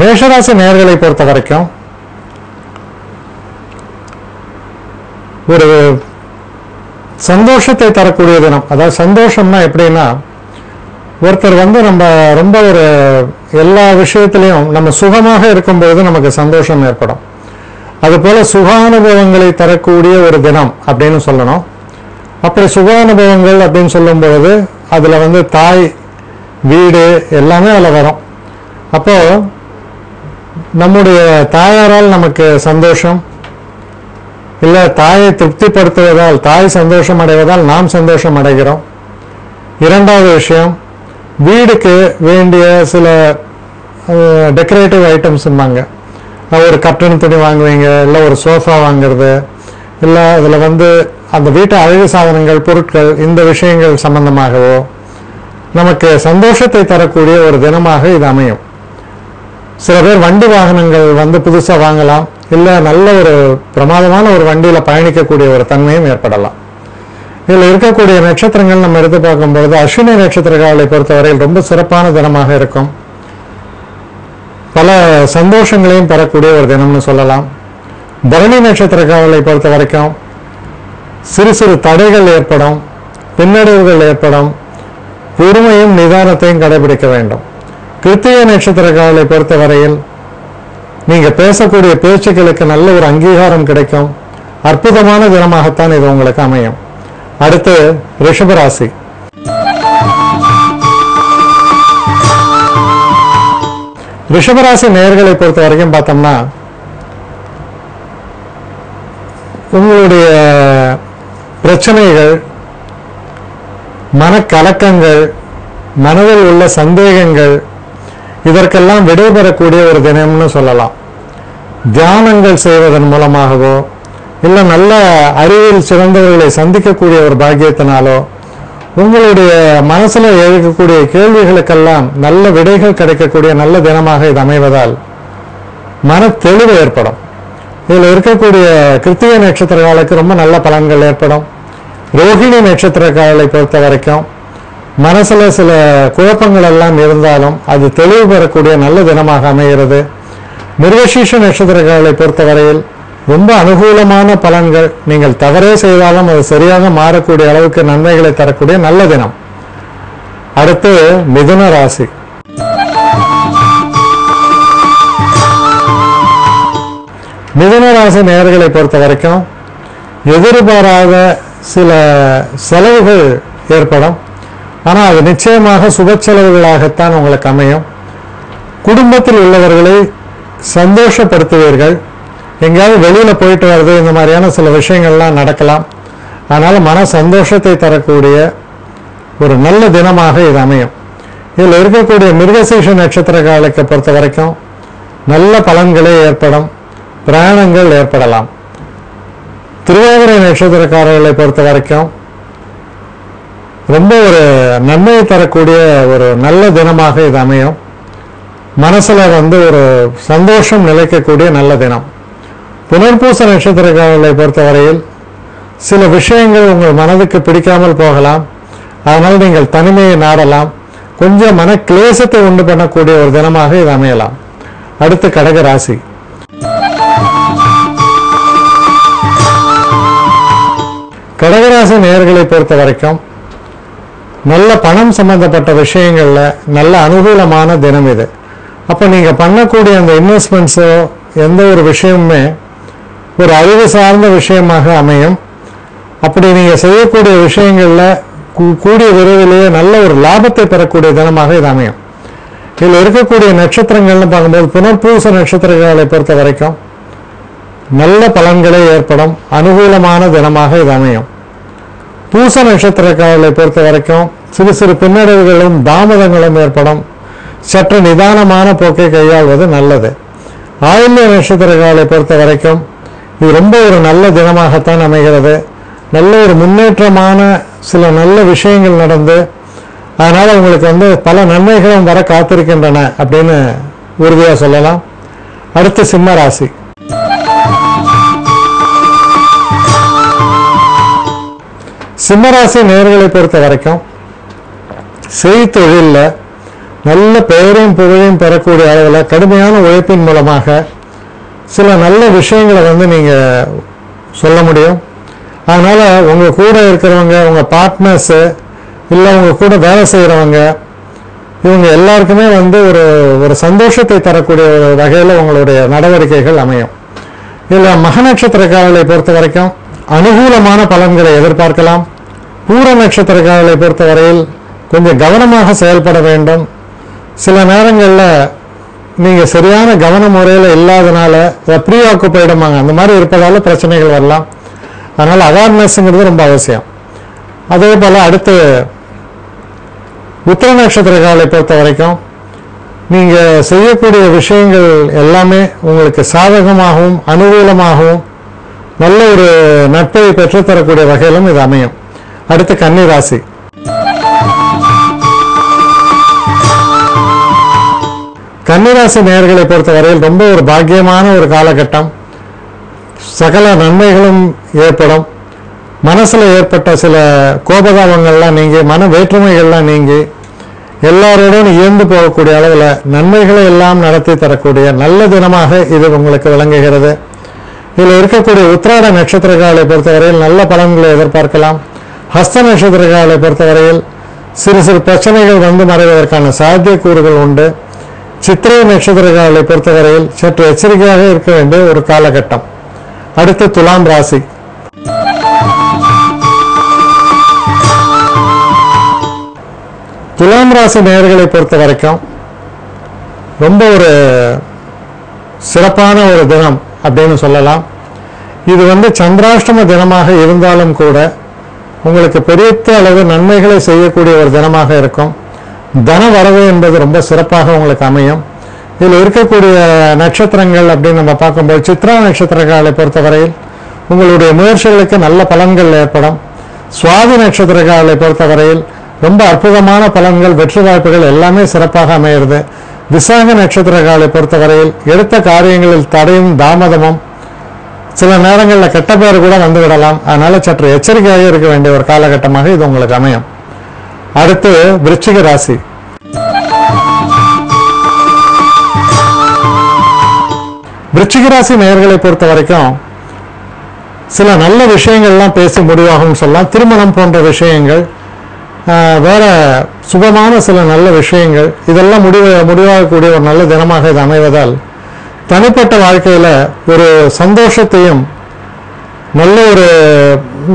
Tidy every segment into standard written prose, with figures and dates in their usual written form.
மேஷராசி நேயர்களை பொறுத்த வரைக்கும் ஒரு சந்தோஷத்தை தரக்கூடிய தினம். அதாவது சந்தோஷம்னா எப்படின்னா, ஒருத்தர் நம்ம ரொம்ப ஒரு எல்லா விஷயத்திலையும் நம்ம சுகமாக இருக்கும்போது நமக்கு சந்தோஷம் ஏற்படும். அதுபோல சுகானுபவங்களை தரக்கூடிய ஒரு தினம் அப்படின்னு சொல்லணும். அப்படி சுகானுபவங்கள் அப்படின்னு சொல்லும்போது அதுல தாய், வீடு எல்லாமே அதில் வரும். அப்போ நம்முடைய தாயாரால் நமக்கு சந்தோஷம், இல்லை தாயை திருப்திப்படுத்துவதால், தாய் சந்தோஷம் அடைவதால் நாம் சந்தோஷம் அடைகிறோம். இரண்டாவது விஷயம், வீடுக்கு வேண்டிய சில டெக்கரேட்டிவ் ஐட்டம்ஸ்பாங்க. ஒரு கர்டன் துணி வாங்குவீங்க, இல்லை ஒரு சோஃபா வாங்குறது, இல்லை அதில் அந்த வீட்டு அழகு சாதனங்கள், பொருட்கள், இந்த விஷயங்கள் சம்பந்தமாகவோ நமக்கு சந்தோஷத்தை தரக்கூடிய ஒரு தினமாக இது அமையும். சில பேர் வண்டி வாகனங்கள் புதுசாக வாங்கலாம், இல்லை நல்ல ஒரு பிரமாதமான ஒரு வண்டியில் பயணிக்கக்கூடிய ஒரு தன்மையும் ஏற்படலாம். இதில் இருக்கக்கூடிய நட்சத்திரங்கள் நம்ம எடுத்து பார்க்கும்பொழுது அஸ்வினி நட்சத்திரங்களை பொறுத்தவரையில் ரொம்ப சிறப்பான தினமாக இருக்கும். பல சந்தோஷங்களையும் பெறக்கூடிய ஒரு தினம்னு சொல்லலாம். பரணி நட்சத்திரங்களை பொறுத்த வரைக்கும் சிறு சிறு தடைகள் ஏற்படும், பின்னடைவுகள் ஏற்படும். பொறுமையும் நிதானத்தையும் கடைபிடிக்க வேண்டும். கிருத்திகை நட்சத்திரங்களை பொறுத்தவரையில் நீங்க பேசக்கூடிய பேச்சுக்களுக்கு நல்ல ஒரு அங்கீகாரம் கிடைக்கும். அற்புதமான தினமாகத்தான் இது உங்களுக்கு அமையும். அடுத்து ரிஷபராசி. ரிஷபராசி நேயர்களை பொறுத்த வரைக்கும் பார்த்தோம்னா, உங்களுடைய பிரச்சனைகள், மனக்கலக்கங்கள், மனதில் உள்ள சந்தேகங்கள், இதற்கெல்லாம் விடைபெறக்கூடிய ஒரு தினம்னு சொல்லலாம். தியானங்கள் செய்வதன் மூலமாகவோ, இல்லை நல்ல அறிவில் சிறந்தவர்களை சந்திக்கக்கூடிய ஒரு பாக்கியத்தினாலோ உங்களுடைய மனசுல எழுக்கக்கூடிய கேள்விகளுக்கெல்லாம் நல்ல விடைகள் கிடைக்கக்கூடிய நல்ல தினமாக இது அமைவதால் மன தெளிவு ஏற்படும். இதில் இருக்கக்கூடிய கிருத்திகை நட்சத்திரக்காலுக்கு ரொம்ப நல்ல பலன்கள் ஏற்படும். ரோகிணி நட்சத்திரக்காலை பொறுத்த வரைக்கும் மனசுல சில குழப்பங்கள் எல்லாம் இருந்தாலும் அது தெளிவு பெறக்கூடிய நல்ல தினமாக அமைகிறது. மிருகசீஷ நட்சத்திரக்காலை பொறுத்தவரையில் ரொம்ப அனுகூலமான பலன்கள். நீங்கள் தவறே செய்தாலும் அது சரியாக மாறக்கூடிய அளவுக்கு நன்மைகளை தரக்கூடிய நல்ல தினம். அடுத்து மிதுன ராசி. மிதுன ராசி நேயர்களை பொறுத்த வரைக்கும் எதிர்பாராத சில செலவுகள் ஏற்படும். ஆனால் அது நிச்சயமாக சுப செலவுகளாகத்தான் உங்களுக்கு அமையும். குடும்பத்தில் உள்ளவர்களை சந்தோஷப்படுத்துவீர்கள். எங்கேயாவது வெளியில போயிட்டு வருது, இந்த மாதிரியான சில விஷயங்கள்லாம் நடக்கலாம். அதனால மன சந்தோஷத்தை தரக்கூடிய ஒரு நல்ல தினமாக இது அமையும். இதில் இருக்கக்கூடிய மிருகசீஷ நட்சத்திரக்காலுக்கு பொறுத்த வரைக்கும் நல்ல பலன்களே ஏற்படும். பிரயாணங்கள் ஏற்படலாம். திருவாதிரை நட்சத்திரக்காரர்களை பொறுத்த வரைக்கும் ரொம்ப ஒரு நன்மையை தரக்கூடிய ஒரு நல்ல தினமாக இது அமையும். மனசுல ஒரு சந்தோஷம் நிலைக்கக்கூடிய நல்ல தினம். புனர்பூச நட்சத்திரக்காரர்களை பொறுத்தவரையில் சில விஷயங்கள் உங்கள் மனதுக்கு பிடிக்காமல் போகலாம். அதனால் நீங்கள் தனிமையை நாடலாம். கொஞ்சம் மன கிளேசத்தை உண்டு பண்ணக்கூடிய ஒரு தினமாக இது அமையலாம். அடுத்து கடக ராசி. கடகராசி நேயர்களை பொறுத்த வரைக்கும் நல்ல பணம் சம்பந்தப்பட்ட விஷயங்கள்ல நல்ல அனுகூலமான தினம் இது. அப்ப நீங்க பண்ணக்கூடிய அந்த இன்வெஸ்ட்மெண்ட்ஸோ எந்த ஒரு விஷயமுமே ஒரு அறிவு சார்ந்த விஷயமாக அமையும். அப்படி நீங்க செய்யக்கூடிய விஷயங்கள்ல கூடிய விரைவிலேயே நல்ல ஒரு லாபத்தை பெறக்கூடிய தினமாக இது அமையும். இதில் இருக்கக்கூடிய நட்சத்திரங்கள்னு பார்க்கும்போது புனர்பூச நட்சத்திரங்களை பொறுத்த வரைக்கும் நல்ல பலன்களே ஏற்படும். அனுகூலமான தினமாக இது அமையும். பூச நட்சத்திரக்காரர்களை பொறுத்த வரைக்கும் சிறு சிறு பின்னடைவுகளும் தாமதங்களும் ஏற்படும். சற்று நிதானமான போக்கை கையாள்வது நல்லது. ஆயில்ய நட்சத்திரக்காரர்களை பொறுத்த வரைக்கும் இது ரொம்ப ஒரு நல்ல தினமாகத்தான் அமைகிறது. நல்ல ஒரு முன்னேற்றமான சில நல்ல விஷயங்கள் நடந்து அதனால உங்களுக்கு பல நன்மைகளும் வர காத்திருக்கின்றன அப்படின்னு உறுதியா சொல்லலாம். அடுத்து சிம்ம ராசி. சிம்மராசி நேயர்களை பொறுத்த வரைக்கும் செய்தொழில்ல நல்ல பெயரையும் புகழையும் பெறக்கூடிய அளவில் கடுமையான உழைப்பின் மூலமாக சில நல்ல விஷயங்களை வந்து நீங்கள் சொல்ல முடியும். அதனால் உங்கள் கூட இருக்கிறவங்க, உங்கள் பார்ட்னர்ஸு, இல்லை உங்கள் கூட வேலை செய்கிறவங்க, இவங்க எல்லாருக்குமே வந்து ஒரு சந்தோஷத்தை தரக்கூடிய ஒரு வகையில் உங்களுடைய நடவடிக்கைகள் அமையும். இதில் மக நட்சத்திரக்காரர்களை பொறுத்த வரைக்கும் அனுகூலமான பலன்களை எதிர்பார்க்கலாம். பூர நட்சத்திரக்காரர்களை பொறுத்தவரையில் கொஞ்சம் கவனமாக செயல்பட வேண்டும். சில நேரங்களில் நீங்கள் சரியான கவன முறையில் இல்லாதனால ப்ரீ ஆக்குப்பைடுமாங்க அந்த மாதிரி இருப்பதால் பிரச்சனைகள் வரலாம். அதனால் அவேர்னஸ்ங்கிறது ரொம்ப அவசியம். அதே போல் அடுத்து உத்திர நட்சத்திரக்காரர்களை பொறுத்த வரைக்கும் நீங்கள் செய்யக்கூடிய விஷயங்கள் எல்லாமே உங்களுக்கு சாதகமாகவும் அனுகூலமாகவும் நல்ல ஒரு நட்பை பெற்றுத்தரக்கூடிய வகையிலும் இது அமையும். அடுத்து கன்னி ராசி. கன்னிராசி நேயர்களை பொறுத்தவரையில் ரொம்ப ஒரு பாக்கியமான ஒரு காலகட்டம். சகல நன்மைகளும் ஏற்படும். மனசில் ஏற்பட்ட சில கோபதாபங்கள்லாம் நீங்கி, மன வேற்றுமைகள்லாம் நீங்கி, எல்லாரோடும் இயந்து போகக்கூடிய அளவில் நன்மைகளை எல்லாம் நடத்தி தரக்கூடிய நல்ல தினமாக இது உங்களுக்கு விளங்குகிறது. இதில் இருக்கக்கூடிய உத்திராட நட்சத்திரக்காரர்களை பொறுத்தவரையில் நல்ல பலன்களை எதிர்பார்க்கலாம். ஹஸ்த நட்சத்திரக்காரர்களை பொறுத்தவரையில் சிறு சிறு பிரச்சனைகள் வந்து மறைவதற்கான சாத்தியக்கூறுகள் உண்டு. சித்திரை நட்சத்திரக்காரர்களை பொறுத்தவரையில் சற்று எச்சரிக்கையாக இருக்க வேண்டிய ஒரு காலகட்டம். அடுத்து துலாம் ராசி. துலாம் ராசி நேயர்களை பொறுத்த வரைக்கும் ரொம்ப ஒரு சிறப்பான ஒரு தினம் அப்படின்னு சொல்லலாம். இது வந்து சந்திராஷ்டம தினமாக இருந்தாலும் கூட உங்களுக்கு பெரிய அளவு நன்மைகளை செய்யக்கூடிய ஒரு தினமாக இருக்கும். தன வரவு என்பது ரொம்ப சிறப்பாக உங்களுக்கு அமையும். இதில் இருக்கக்கூடிய நட்சத்திரங்கள் அப்படின்னு நம்ம பார்க்கும்போது சித்ரா நட்சத்திரக்காரர்களை பொறுத்தவரையில் உங்களுடைய முயற்சிகளுக்கு நல்ல பலன்கள் ஏற்படும். சுவாதி நட்சத்திரக்காரர்களை பொறுத்தவரையில் ரொம்ப அற்புதமான பலன்கள், வெற்றி வாய்ப்புகள் எல்லாமே சிறப்பாக அமைகிறது. விசாக நட்சத்திரக்காரர்களை பொறுத்தவரையில் எடுத்த காரியங்களில் தடையும் தாமதமும் சில நேரங்களில் கெட்ட பேர் கூட வந்து விடலாம். அதனால சற்று எச்சரிக்கையாக இருக்க வேண்டிய ஒரு காலகட்டமாக இது உங்களுக்கு அமையும். அடுத்து விருச்சிக ராசி. விருச்சிக ராசி நேயர்களை பொறுத்த வரைக்கும் சில நல்ல விஷயங்கள்லாம் பேசி முடிவாகும் சொல்லலாம். திருமணம் போன்ற விஷயங்கள், வேற சுபமான சில நல்ல விஷயங்கள், இதெல்லாம் முடிவாகக்கூடிய ஒரு நல்ல தினமாக இது அமைவதால் தனிப்பட்ட வாழ்க்கையில் ஒரு சந்தோஷத்தையும் நல்ல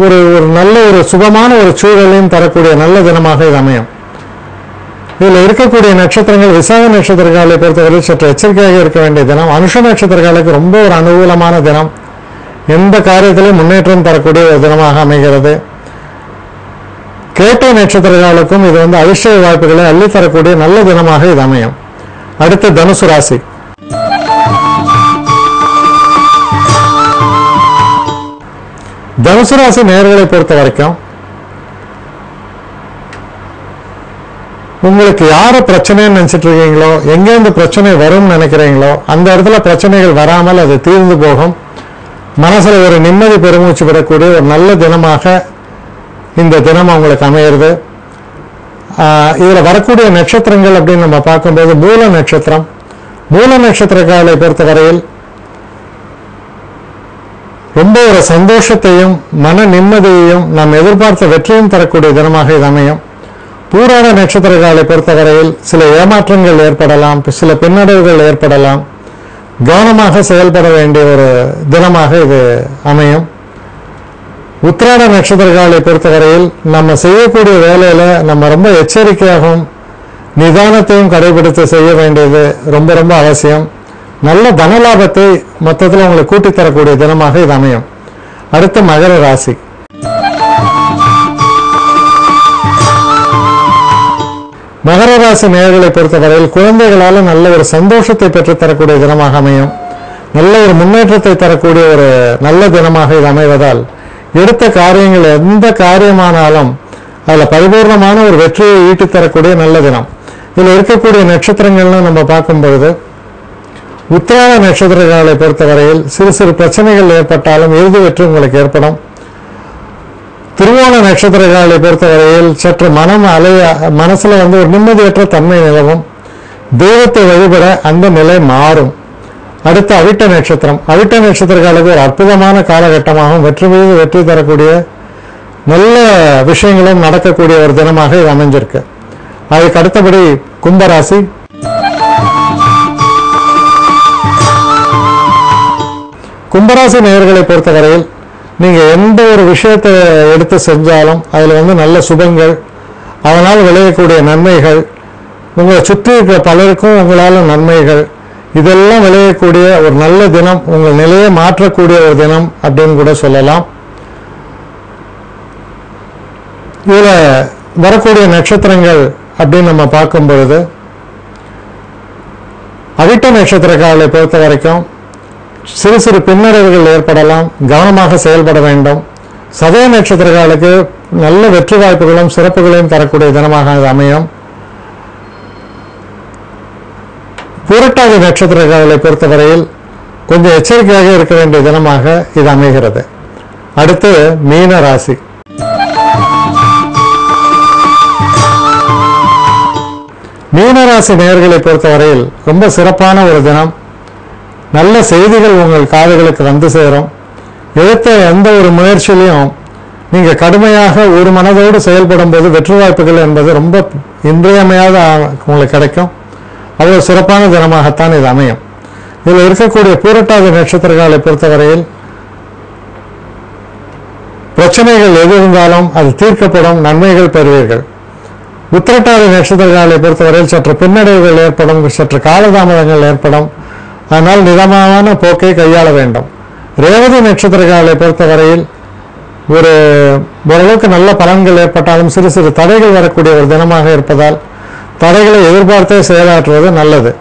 ஒரு நல்ல ஒரு சுபமான ஒரு சூழலையும் தரக்கூடிய நல்ல தினமாக இது அமையும். இதில் இருக்கக்கூடிய நட்சத்திரங்கள் விசாக நட்சத்திரக்காரர்களை பொறுத்தவரை சற்று எச்சரிக்கையாக இருக்க வேண்டிய தினம். அனுஷ நட்சத்திரக்காரர்களுக்கு ரொம்ப ஒரு அனுகூலமான தினம். எந்த காரியத்திலையும் முன்னேற்றம் தரக்கூடிய ஒரு தினமாக அமைகிறது. கேட்டை நட்சத்திரக்காரர்களுக்கும் இது வந்து அதிர்ஷ்ட வாய்ப்புகளை அள்ளித்தரக்கூடிய நல்ல தினமாக இது அமையும். அடுத்து தனுசு ராசி. தனுசு ராசி நேயர்களை பொறுத்த வரைக்கும் உங்களுக்கு யார பிரச்சனைன்னு நினைச்சிட்டு இருக்கீங்களோ, எங்கேருந்து பிரச்சனை வரும்னு நினைக்கிறீங்களோ அந்த இடத்துல பிரச்சனைகள் வராமல் அது தீர்ந்து போகும். மனசுல ஒரு நிம்மதி பெருமூச்சு விடக்கூடிய ஒரு நல்ல தினமாக இந்த தினம் உங்களுக்கு அமையிறது. இதுல வரக்கூடிய நட்சத்திரங்கள் அப்படின்னு நம்ம பார்க்கும்போது மூல நட்சத்திரம். மூல நட்சத்திரக்காரர்களை பொறுத்தவரையில் ரொம்ப ஒரு சந்தோஷத்தையும் மன நிம்மதியையும் நாம் எதிர்பார்த்த வெற்றியும் தரக்கூடிய தினமாக இது அமையும். பூராட நட்சத்திரக்காரர்களை பொறுத்தவரையில் சில ஏமாற்றங்கள் ஏற்படலாம், சில பின்னடைவுகள் ஏற்படலாம். கவனமாக செயல்பட வேண்டிய ஒரு தினமாக இது அமையும். உத்திராட நட்சத்திரக்காரர்களை பொறுத்தவரையில் நம்ம செய்யக்கூடிய வேலையில நம்ம ரொம்ப எச்சரிக்கையாகவும் நிதானத்தையும் கடைபிடித்து செய்ய வேண்டியது ரொம்ப ரொம்ப அவசியம். நல்ல தனலாபத்தை மொத்தத்தில் உங்களுக்கு கூட்டித்தரக்கூடிய தினமாக இது அமையும். அடுத்த மகர ராசி. மகர ராசி நேயர்களை பொறுத்தவரையில் குழந்தைகளால் நல்ல ஒரு சந்தோஷத்தை பெற்றுத்தரக்கூடிய தினமாக அமையும். நல்ல ஒரு முன்னேற்றத்தை தரக்கூடிய ஒரு நல்ல தினமாக இது அமைவதால் எடுத்த காரியங்கள் எந்த காரியமானாலும் அதில் பரிபூர்ணமான ஒரு வெற்றியை ஈட்டித்தரக்கூடிய நல்ல தினம். இதில் இருக்கக்கூடிய நட்சத்திரங்கள்னு நம்ம பார்க்கும்பொழுது உத்திராட நட்சத்திரங்களை பொறுத்தவரையில் சிறு சிறு பிரச்சனைகள் ஏற்பட்டாலும் இறுதி வெற்றி உங்களுக்கு ஏற்படும். திருவோண நட்சத்திரங்களை பொறுத்தவரையில் சற்று மனசுல வந்து ஒரு நிம்மதியற்ற தன்மை நிலவும். தெய்வத்தை வழிபட அந்த நிலை மாறும். அடுத்து அவிட்ட நட்சத்திரம். அவிட்ட நட்சத்திரக்காலுக்கு ஒரு அற்புதமான காலகட்டமாகவும் வெற்றி மீது வெற்றி தரக்கூடிய நல்ல விஷயங்களும் நடக்கக்கூடிய ஒரு தினமாக இது அமைஞ்சிருக்கு. அதுக்கு அடுத்தபடி கும்பராசி. கும்பராசி நேயர்களை பொறுத்தவரையில் நீங்கள் எந்த ஒரு விஷயத்தை எடுத்து செஞ்சாலும் அதில் நல்ல சுபங்கள், அதனால் விளையக்கூடிய நன்மைகள், உங்களை சுற்றி இருக்கிற பலருக்கும் உங்களால் நன்மைகள், இதெல்லாம் விளையக்கூடிய ஒரு நல்ல தினம், உங்கள் நிலையை மாற்றக்கூடிய ஒரு தினம் அப்படின்னு கூட சொல்லலாம். இதில் வரக்கூடிய நட்சத்திரங்கள் அப்படின்னு நம்ம பார்க்கும் பொழுது அவிட்ட நட்சத்திரக்காரர்களை பொறுத்த வரைக்கும் சிறு சிறு பின்னடைவுகள் ஏற்படலாம், கவனமாக செயல்பட வேண்டும். சதய நட்சத்திரக்காரர்களுக்கு நல்ல வெற்றி வாய்ப்புகளும் சிறப்புகளையும் தரக்கூடிய தினமாக இது அமையும். புரட்டாதி நட்சத்திரக்காரர்களை பொறுத்தவரையில் கொஞ்சம் எச்சரிக்கையாக இருக்க வேண்டிய தினமாக இது அமைகிறது. அடுத்து மீன ராசி. மீனராசி நேயர்களை பொறுத்தவரையில் ரொம்ப சிறப்பான ஒரு தினம். நல்ல செய்திகள் உங்கள் காதுகளுக்கு வந்து சேரும். எடுத்த எந்த ஒரு முயற்சியிலையும் நீங்கள் கடுமையாக ஒரு மனதோடு செயல்படும் போது வெற்றி வாய்ப்புகள் என்பது ரொம்ப இன்றியமையாத உங்களுக்கு கிடைக்கும். அவ்வளோ சிறப்பான தினமாகத்தான் இது அமையும். இதில் இருக்கக்கூடிய பூரட்டாதி நட்சத்திரங்களை பொறுத்தவரையில் பிரச்சனைகள் எது இருந்தாலும் அது தீர்க்கப்படும், நன்மைகள் பெறுவீர்கள். உத்திரட்டாதி நட்சத்திரங்களை பொறுத்தவரையில் சற்று பின்னடைவுகள் ஏற்படும், சற்று காலதாமதங்கள் ஏற்படும். அதனால் நிதானமான போக்கை கையாள வேண்டும். ரேவதி நட்சத்திரங்களை பொறுத்தவரையில் ஓரளவுக்கு நல்ல பலன்கள் ஏற்பட்டாலும் சிறு சிறு தடைகள் வரக்கூடிய ஒரு தினமாக இருப்பதால் தடைகளை எதிர்பார்த்தே செயலாற்றுவது நல்லது.